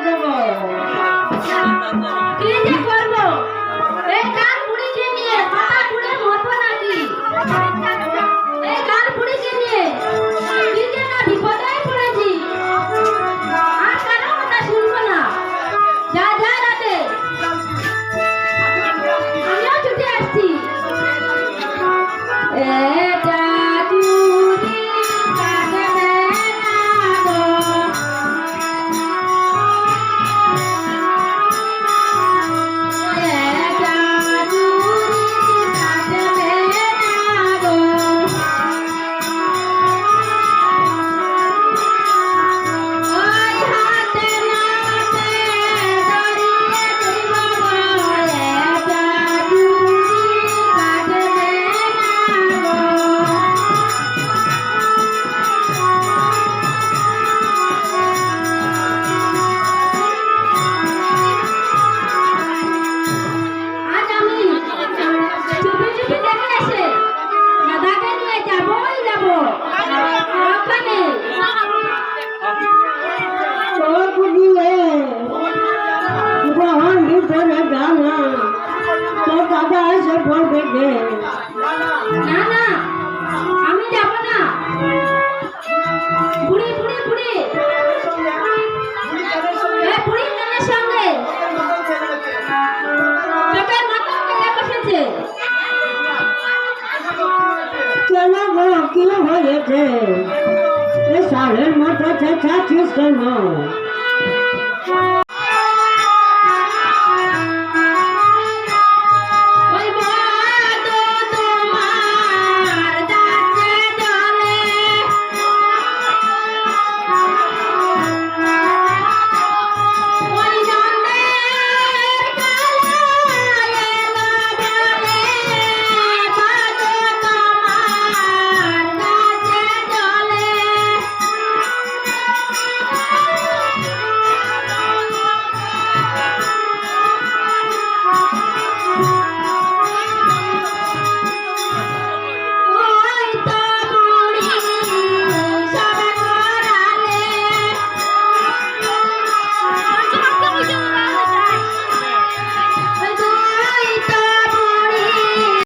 দেবো। কি যে করবো? এই কান পুড়িকে নিয়ে কথা পুড়ের মতো নাকি? এই কান পুড়িকে নিয়ে কি যে না বিপদে পড়েছি। আর কারো কথা শুনবো না। যা যা রাতে আমিও ছুটে আসছি। এটা চুরি কাটবে না গো। এটা চুরি কাটবে না গো। ওই হাতে নাতে ধরিয়ে দিব গো। এটা চুরি কাটবে না গো। আজ আমি চুপি চুপি দেখে এসে দাদাকে নিয়ে যাবই যাব ওখানে। ও বুঝিয়ে গ্রহণ ভিতরে জানা তো দাদা এসে বলবে যে না না আমি যাব না। বুড়ি বুড়ি বুড়ি এই বুড়ি কানের সঙ্গে চোখের মাথা কেটে বসেছে। কেন গো কি হয়েছে এ সালের মতো চেঁচাচ্ছিস কেন?